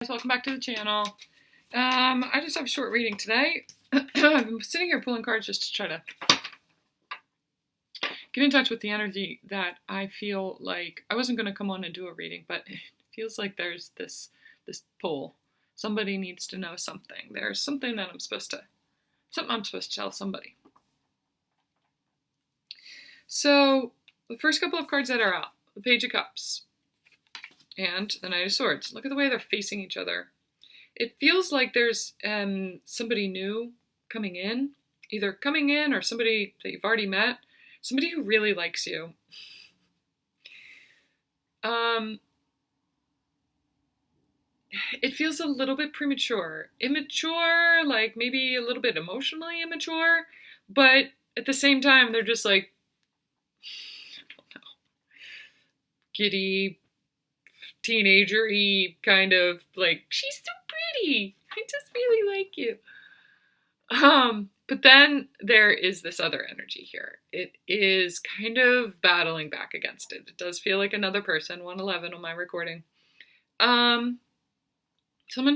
Welcome back to the channel. I just have a short reading today. I've been sitting here pulling cards just to try to get in touch with the energy that I feel like I wasn't going to come on and do a reading, but it feels like there's this pull. Somebody needs to know something. There's something that I'm supposed to tell somebody. So the first couple of cards that are out, the Page of Cups and the Knight of Swords. Look at the way they're facing each other. It feels like there's somebody new coming in, either coming in or somebody that you've already met, somebody who really likes you. It feels a little bit premature, immature, like maybe a little bit emotionally immature, but at the same time, they're just like, I don't know, giddy, teenager-y kind of like, she's so pretty, I just really like you. But then there is this other energy here. It is kind of battling back against it. It does feel like another person, 111 on my recording. Someone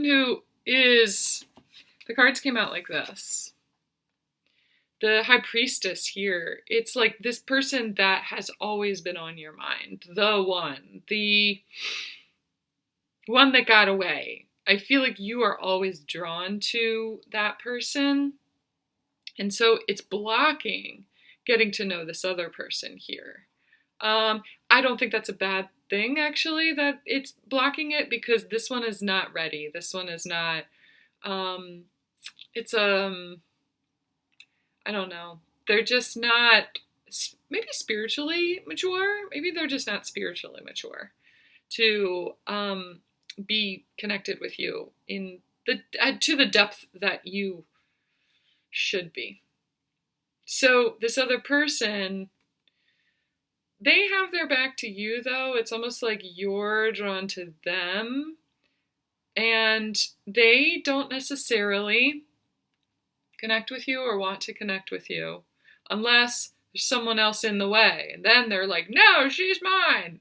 who is, the cards came out like this. The High Priestess here, it's like this person that has always been on your mind. The one that got away. I feel like you are always drawn to that person. And so it's blocking getting to know this other person here. I don't think that's a bad thing, actually, that it's blocking it, because this one is not ready. This one is not, I don't know. They're just not, maybe spiritually mature. Maybe they're just not spiritually mature to be connected with you in to the depth that you should be. So this other person, they have their back to you, though. It's almost like you're drawn to them, and they don't necessarily connect with you or want to connect with you unless there's someone else in the way. And then they're like, no, she's mine.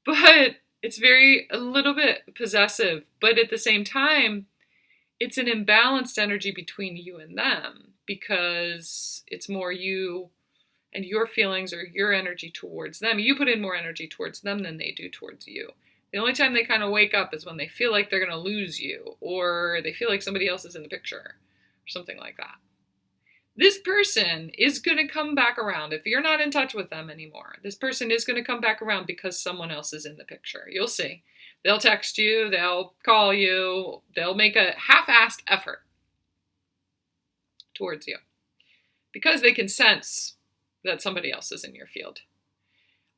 But it's a little bit possessive. But at the same time, it's an imbalanced energy between you and them, because it's more you and your feelings or your energy towards them. You put in more energy towards them than they do towards you. The only time they kind of wake up is when they feel like they're going to lose you, or they feel like somebody else is in the picture, or something like that. This person is going to come back around. If you're not in touch with them anymore, this person is going to come back around because someone else is in the picture. You'll see. They'll text you, they'll call you, they'll make a half-assed effort towards you because they can sense that somebody else is in your field.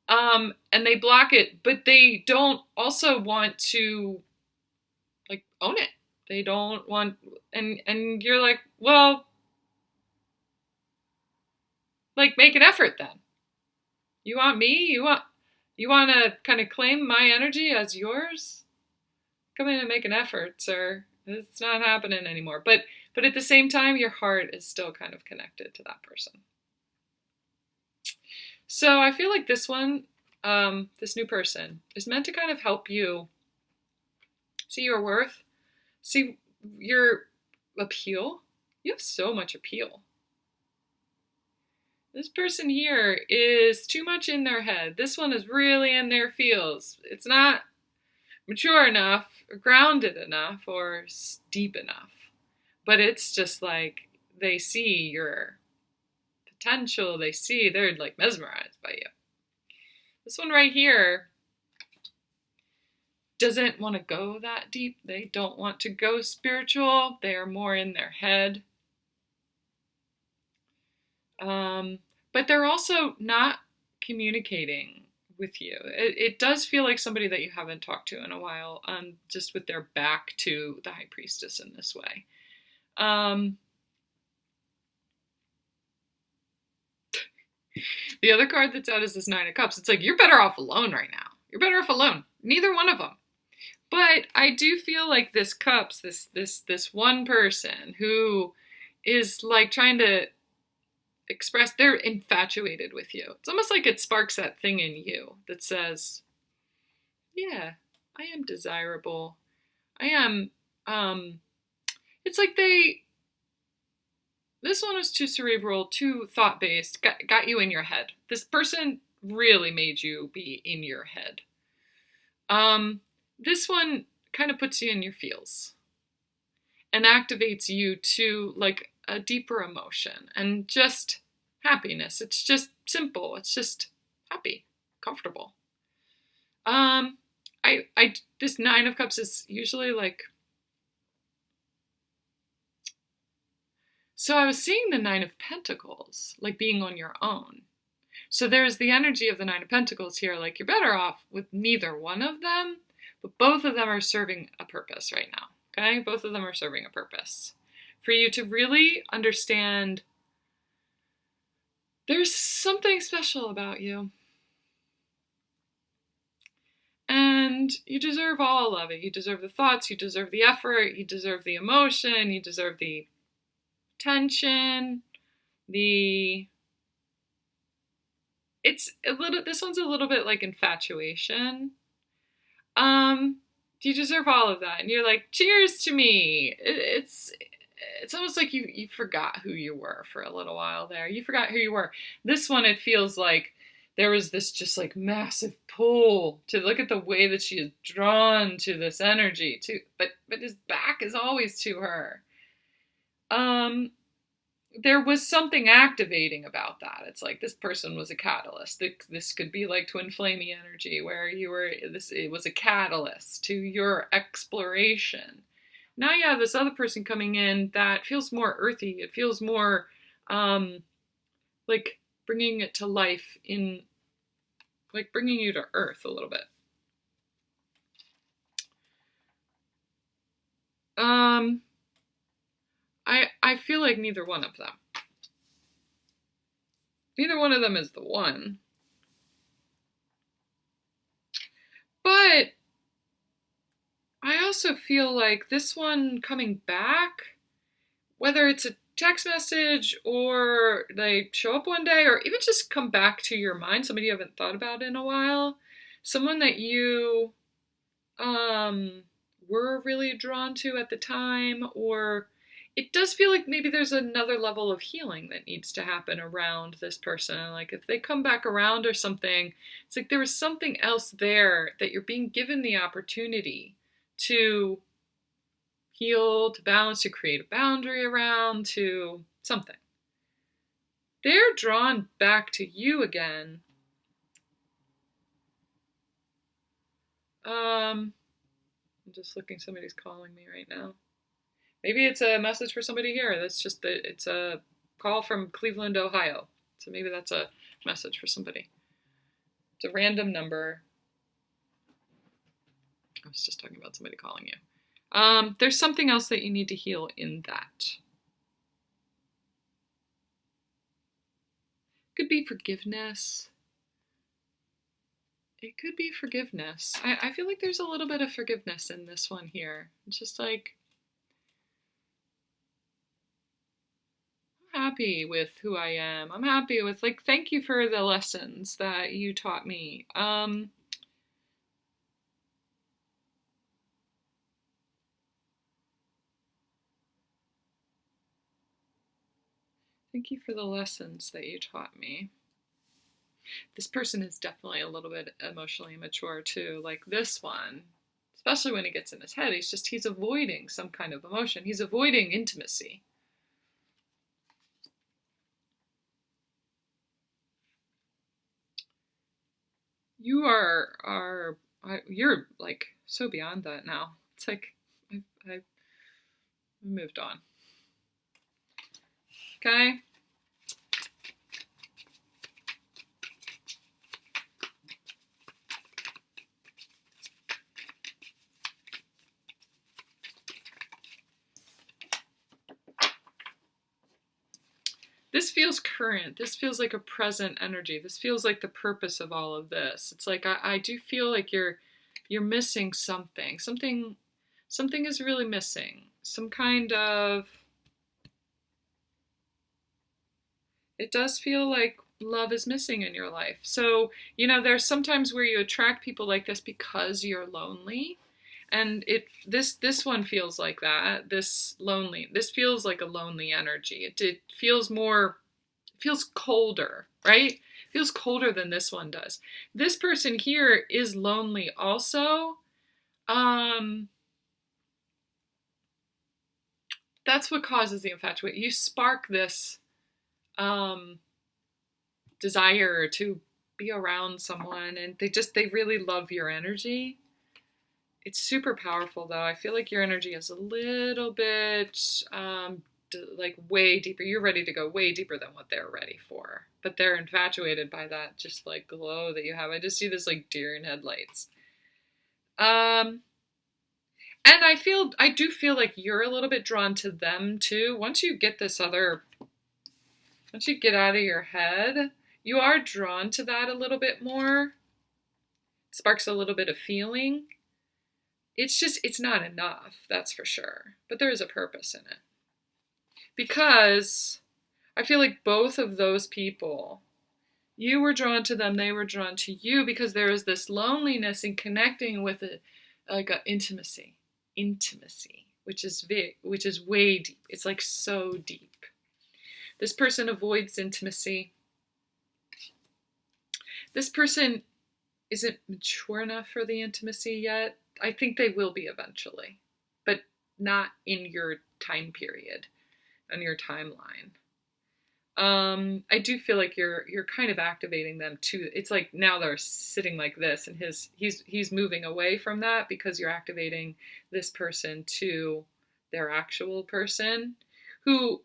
And they block it, but they don't also want to like own it. They don't want, and you're like, well, like, make an effort then. You want me? You want to kind of claim my energy as yours? Come in and make an effort, sir. It's not happening anymore. But at the same time, your heart is still kind of connected to that person. So I feel like this one, this new person, is meant to kind of help you see your worth, see your appeal. You have so much appeal. This person here is too much in their head. This one is really in their feels. It's not mature enough, or grounded enough, or deep enough. But it's just like they see your potential. They're like mesmerized by you. This one right here doesn't want to go that deep. They don't want to go spiritual. They are more in their head. But they're also not communicating with you. It does feel like somebody that you haven't talked to in a while, just with their back to the High Priestess in this way. The other card that's out is this Nine of Cups. It's like, you're better off alone right now. You're better off alone. Neither one of them. But I do feel like this Cups, this one person who is like trying to express, they're infatuated with you. It's almost like it sparks that thing in you that says, yeah, I am desirable. I am. It's like this one was too cerebral, too thought based, got you in your head. This person really made you be in your head. This one kind of puts you in your feels and activates you to like a deeper emotion and just happiness. It's just simple. It's just happy, comfortable. I this Nine of Cups is usually like, so I was seeing the Nine of Pentacles, like being on your own. So there's the energy of the Nine of Pentacles here, like you're better off with neither one of them, but both of them are serving a purpose right now, okay? Both of them are serving a purpose. For you to really understand there's something special about you. And you deserve all of it. You deserve the thoughts, you deserve the effort, you deserve the emotion, you deserve the tension, it's a little, this one's a little bit like infatuation. You deserve all of that. And you're like, cheers to me. It's almost like you forgot who you were for a little while there. You forgot who you were. This one, it feels like there was this just like massive pull to look at the way that she is drawn to this energy too. But his back is always to her. There was something activating about that. It's like this person was a catalyst. This could be like twin flamey energy where it was a catalyst to your exploration. Now you have this other person coming in that feels more earthy. It feels more like bringing it to life, in like bringing you to earth a little bit. I feel like neither one of them. Neither one of them is the one. But I also feel like this one coming back, whether it's a text message or they show up one day or even just come back to your mind, somebody you haven't thought about in a while, someone that you were really drawn to at the time, or it does feel like maybe there's another level of healing that needs to happen around this person. Like if they come back around or something, it's like there was something else there that you're being given the opportunity to heal, to balance, to create a boundary around, to something. They're drawn back to you again. I'm just looking, somebody's calling me right now. Maybe it's a message for somebody here. It's a call from Cleveland, Ohio. So maybe that's a message for somebody. It's a random number. I was just talking about somebody calling you. There's something else that you need to heal in that. Could be forgiveness. It could be forgiveness. I feel like there's a little bit of forgiveness in this one here. It's just like, I'm happy with who I am. I'm happy with, like, thank you for the lessons that you taught me. Thank you for the lessons that you taught me. This person is definitely a little bit emotionally immature too. Like this one, especially when he gets in his head, he's avoiding some kind of emotion. He's avoiding intimacy. You're like so beyond that now. It's like I've moved on. Okay. This feels current. This feels like a present energy. This feels like the purpose of all of this. It's like I do feel like you're missing something. Something is really missing. Some kind of, it does feel like love is missing in your life. So, there's sometimes where you attract people like this because you're lonely. And this one feels like that. This feels like a lonely energy. It feels more, it feels colder, right? It feels colder than this one does. This person here is lonely also. Um, that's what causes the infatuation. You spark this um, desire to be around someone, and they really love your energy. It's super powerful, though. I feel like your energy is a little bit like way deeper. You're ready to go way deeper than what they're ready for, but they're infatuated by that just like glow that you have. I just see this like deer in headlights. Um, and I do feel like you're a little bit drawn to them too. Once you get once you get out of your head, you are drawn to that a little bit more. Sparks a little bit of feeling. It's not enough, that's for sure. But there is a purpose in it. Because I feel like both of those people, you were drawn to them, they were drawn to you, because there is this loneliness in connecting with it, like a intimacy, which is way deep. It's like so deep. This person avoids intimacy. This person isn't mature enough for the intimacy yet. I think they will be eventually, but not in your time period, on your timeline. I do feel like you're kind of activating them too. It's like now they're sitting like this, and he's moving away from that because you're activating this person to their actual person, who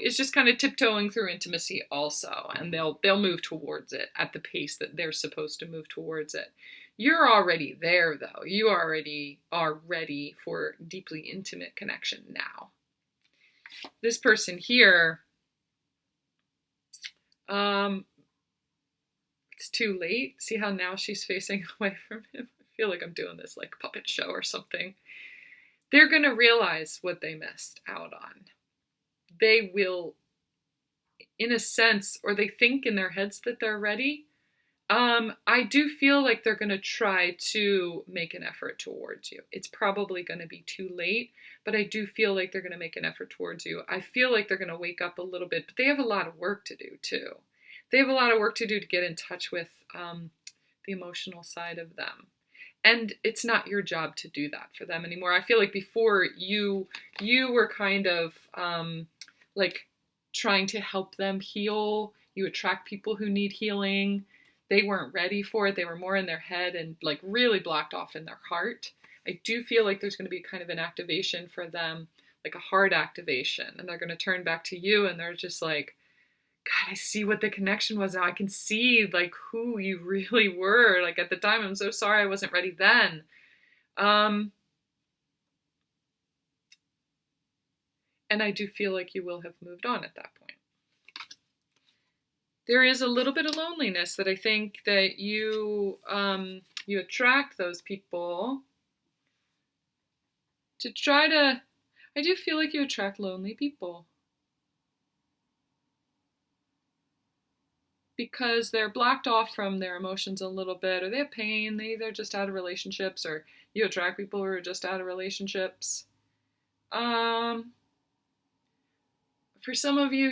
is just kind of tiptoeing through intimacy also, and they'll move towards it at the pace that they're supposed to move towards it. You're already there, though. You already are ready for deeply intimate connection now. This person here, it's too late. See how now she's facing away from him? I feel like I'm doing this like puppet show or something. They're going to realize what they missed out on. They will, in a sense, or they think in their heads that they're ready. I do feel like they're going to try to make an effort towards you. It's probably going to be too late, but I do feel like they're going to make an effort towards you. I feel like they're going to wake up a little bit, but they have a lot of work to do too. They have a lot of work to do to get in touch with the emotional side of them. And it's not your job to do that for them anymore. I feel like before you were kind of like trying to help them heal. You attract people who need healing. They weren't ready for it. They were more in their head and like really blocked off in their heart. I do feel like there's going to be kind of an activation for them, like a heart activation. And they're going to turn back to you, and they're just like, God, I see what the connection was now. I can see like who you really were. Like at the time, I'm so sorry I wasn't ready then. And I do feel like you will have moved on at that point. There is a little bit of loneliness that I think that you attract those people to try to. I do feel like you attract lonely people because they're blocked off from their emotions a little bit, or they have pain. They're just out of relationships, or you attract people who are just out of relationships. For some of you,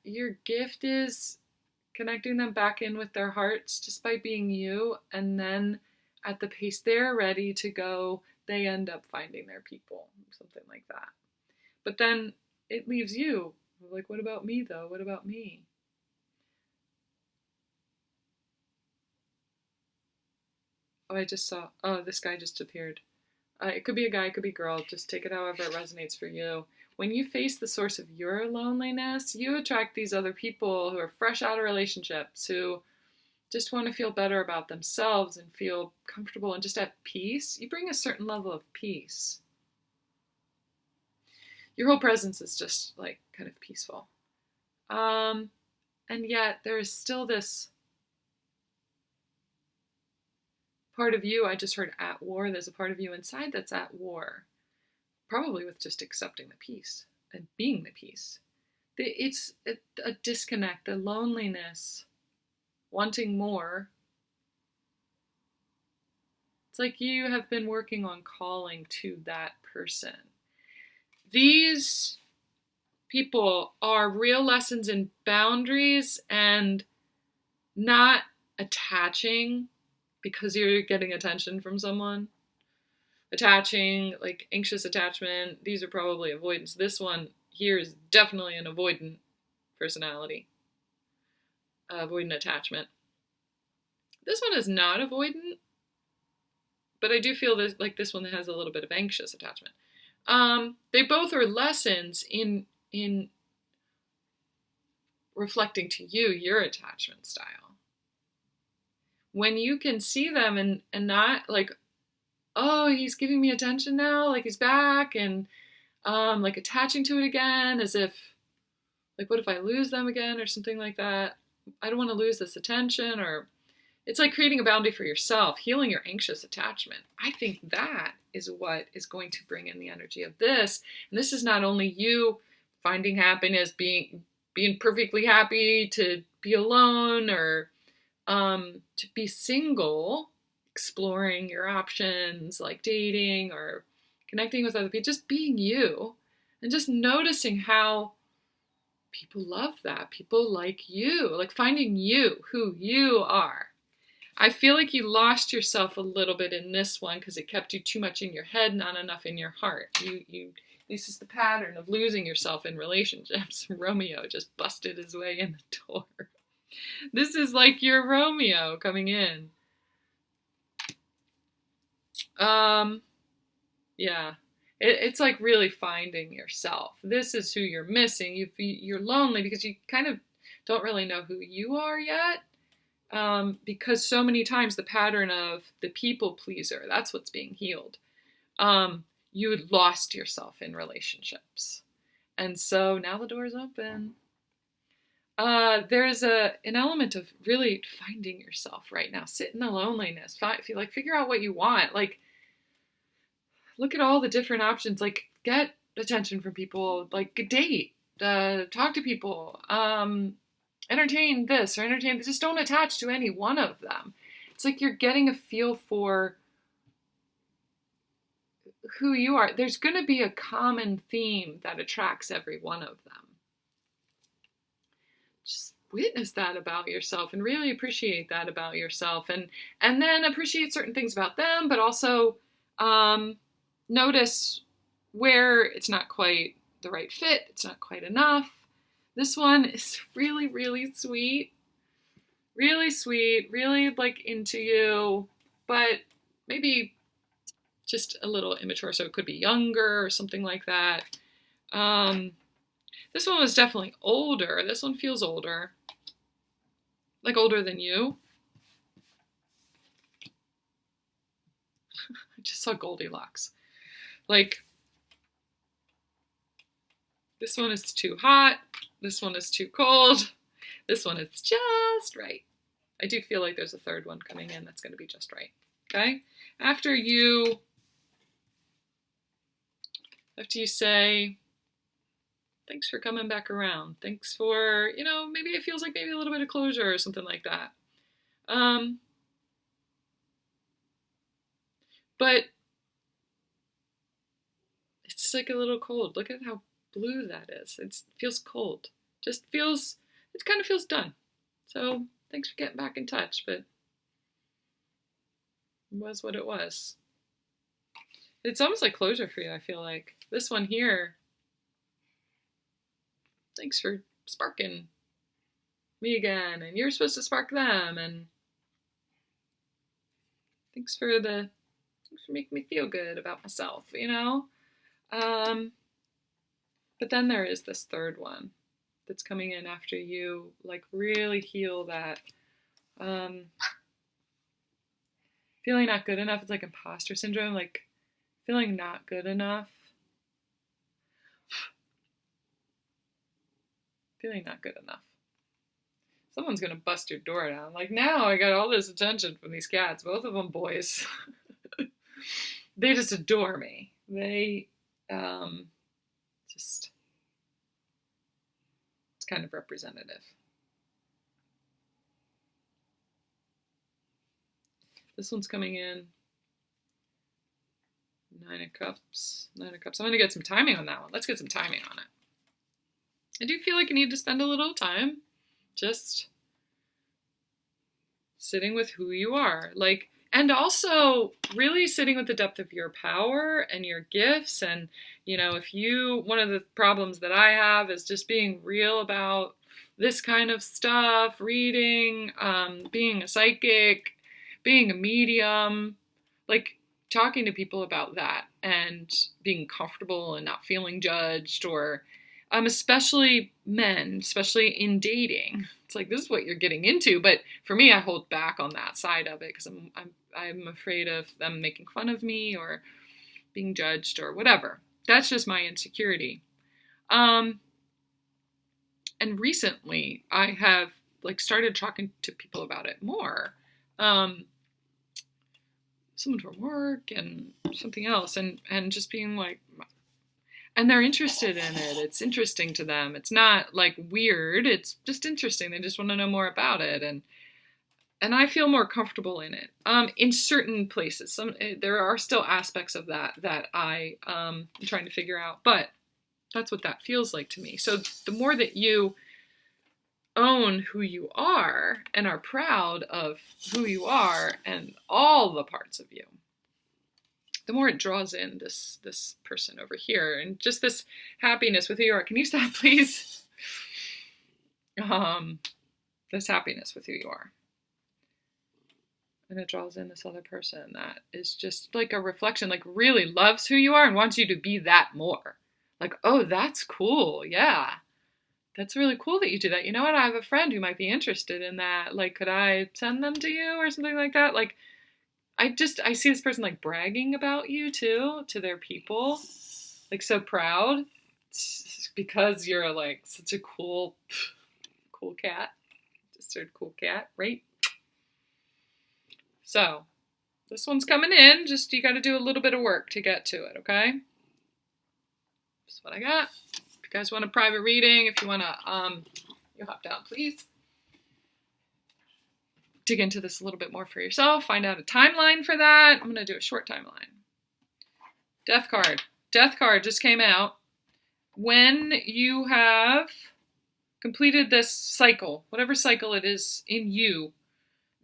your gift is connecting them back in with their hearts just by being you, and then at the pace they're ready to go, they end up finding their people, something like that. But then it leaves you like, what about me though? What about me? Oh, I just saw, oh, this guy just appeared. It could be a guy, it could be a girl, just take it however it resonates for you. When you face the source of your loneliness, you attract these other people who are fresh out of relationships, who just want to feel better about themselves and feel comfortable and just at peace. You bring a certain level of peace. Your whole presence is just like kind of peaceful. And yet there is still this part of you, I just heard at war. There's a part of you inside that's at war. Probably with just accepting the peace and being the peace. It's a disconnect, a loneliness, wanting more, It's like you have been working on calling to that person. These people are real lessons in boundaries and not attaching because you're getting attention from someone. Attaching, like anxious attachment, these are probably avoidance. This one here is definitely an avoidant personality, avoidant attachment. This one is not avoidant, but I do feel that like this one has a little bit of anxious attachment. They both are lessons in reflecting to you your attachment style. When you can see them and not like, oh, he's giving me attention now, like he's back, and like attaching to it again as if, like, what if I lose them again or something like that? I don't want to lose this attention. Or it's like creating a boundary for yourself, healing your anxious attachment. I think that is what is going to bring in the energy of this. And this is not only you finding happiness, being perfectly happy to be alone or to be single, exploring your options like dating or connecting with other people, just being you and just noticing how people love that. People like you, like finding you, who you are. I feel like you lost yourself a little bit in this one because it kept you too much in your head, not enough in your heart. This is the pattern of losing yourself in relationships. Romeo just busted his way in the door. This is like your Romeo coming in. Yeah. It's like really finding yourself. This is who you're missing. You're lonely because you kind of don't really know who you are yet. Because so many times the pattern of the people pleaser, that's what's being healed. You had lost yourself in relationships. And so now the door's open. There's an element of really finding yourself right now. Sit in the loneliness. Figure out what you want. Like, look at all the different options. Like, get attention from people. Like, date. Talk to people. Entertain this or entertain. Just don't attach to any one of them. It's like you're getting a feel for who you are. There's going to be a common theme that attracts every one of them. Just witness that about yourself and really appreciate that about yourself, and then appreciate certain things about them, but also notice where it's not quite the right fit, it's not quite enough. This one is really, really sweet, really like into you, but maybe just a little immature, so it could be younger or something like that. This one was definitely older. This one feels older. Like older than you. I just saw Goldilocks. Like, this one is too hot. This one is too cold. This one is just right. I do feel like there's a third one coming in that's going to be just right. Okay? After you say, thanks for coming back around. Thanks for, maybe it feels like maybe a little bit of closure or something like that. But it's like a little cold. Look at how blue that is. It feels cold. It kind of feels done. So thanks for getting back in touch, but it was what it was. It's almost like closure for you, I feel like. This one here, thanks for sparking me again, and you're supposed to spark them, and thanks for making me feel good about myself, But then there is this third one that's coming in after you, like, really heal that feeling not good enough. It's like imposter syndrome, like feeling not good enough. Feeling not good enough. Someone's gonna bust your door down. Like, now I got all this attention from these cats, both of them boys. They just adore me. They it's kind of representative. This one's coming in. Nine of Cups. Nine of Cups. I'm going to get some timing on that one. Let's get some timing on it. I do feel like you need to spend a little time just sitting with who you are. Like, and also really sitting with the depth of your power and your gifts. And, you know, one of the problems that I have is just being real about this kind of stuff, reading, being a psychic, being a medium, like talking to people about that and being comfortable and not feeling judged, or especially men, especially in dating. It's like, this is what you're getting into. But for me, I hold back on that side of it because I'm afraid of them making fun of me or being judged or whatever. That's just my insecurity. And recently I have like started talking to people about it more. Someone from work and something else, and just being like, and they're interested in it. It's interesting to them. It's not like weird. It's just interesting. They just want to know more about it. And I feel more comfortable in it. In certain places, there are still aspects of that I am trying to figure out, but that's what that feels like to me. So the more that you own who you are and are proud of who you are and all the parts of you, the more it draws in this person over here and just this happiness with who you are. Can you stop, please? This happiness with who you are. And it draws in this other person that is just like a reflection, like really loves who you are and wants you to be that more. Like, oh, that's cool. Yeah. That's really cool that you do that. You know what? I have a friend who might be interested in that. Like, could I send them to you or something like that? Like, I see this person like bragging about you too, to their people. Like, so proud. It's because you're like such a cool cat. Just a cool cat, right? So, this one's coming in. Just, you got to do a little bit of work to get to it, okay? That's what I got. If you guys want a private reading, if you want to, you hop down, please. Dig into this a little bit more for yourself. Find out a timeline for that. I'm going to do a short timeline. Death card. Death card just came out. When you have completed this cycle, whatever cycle it is in you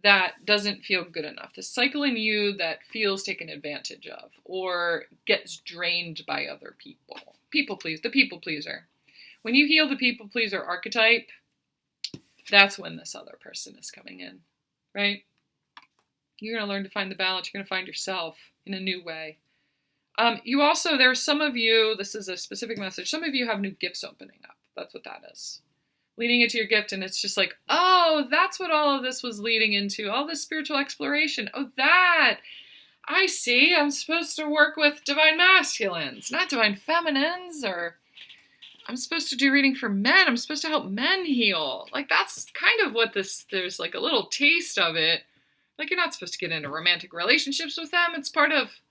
that doesn't feel good enough, the cycle in you that feels taken advantage of or gets drained by other people. The people pleaser. When you heal the people pleaser archetype, that's when this other person is coming in, right? You're going to learn to find the balance. You're going to find yourself in a new way. You also, there are some of you, this is a specific message, some of you have new gifts opening up. That's what that is. Leaning into your gift, and it's just like, oh, that's what all of this was leading into. All this spiritual exploration. Oh, that. I see. I'm supposed to work with divine masculines, not divine feminines, or I'm supposed to do reading for men. I'm supposed to help men heal. Like, that's kind of what there's like a little taste of it. Like, you're not supposed to get into romantic relationships with them. It's part of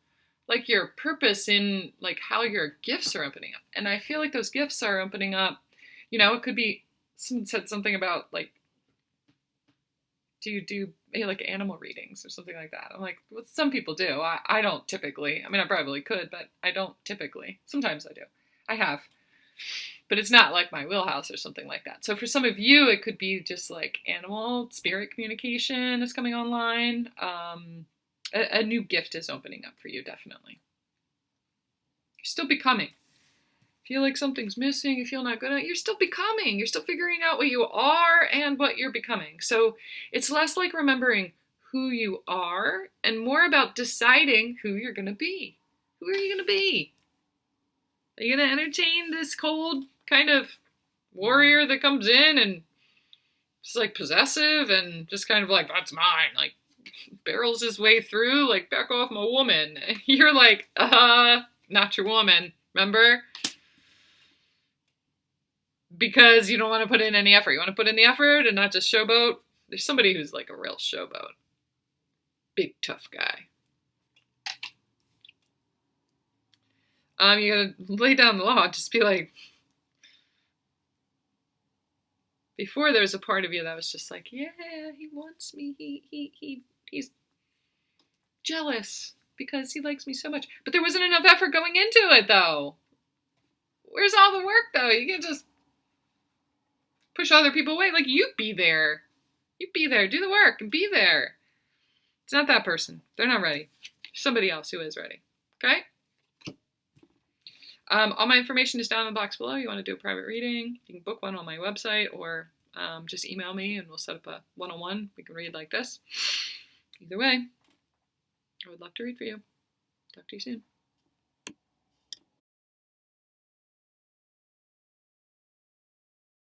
like your purpose in like how your gifts are opening up. And I feel like those gifts are opening up, you know, it could be, someone said something about like, do you do like animal readings or something like that? I'm like, well, some people do. I don't typically. I mean, I probably could, but I don't typically. Sometimes I do. I have. But it's not like my wheelhouse or something like that. So for some of you, it could be just like animal spirit communication is coming online. A new gift is opening up for you, definitely. You're still becoming. Feel like something's missing, you feel not good at it, you're still becoming. You're still figuring out what you are and what you're becoming. So it's less like remembering who you are and more about deciding who you're going to be. Who are you going to be? Are you going to entertain this cold kind of warrior that comes in and is like possessive and just kind of like, that's mine, like barrels his way through, like, back off my woman. You're like, not your woman, remember? Because you don't want to put in any effort. You want to put in the effort and not just showboat. There's somebody who's like a real showboat. Big, tough guy. You gotta lay down the law. Just be like, before there was a part of you that was just like, yeah, he wants me. He's jealous. because he likes me so much. But there wasn't enough effort going into it, though. Where's all the work, though? You can't just push other people away. Like, you be there. You be there. Do the work and be there. It's not that person. They're not ready. Somebody else who is ready. Okay? All my information is down in the box below. You want to do a private reading, you can book one on my website, or just email me and we'll set up a one-on-one. We can read like this. Either way, I would love to read for you. Talk to you soon.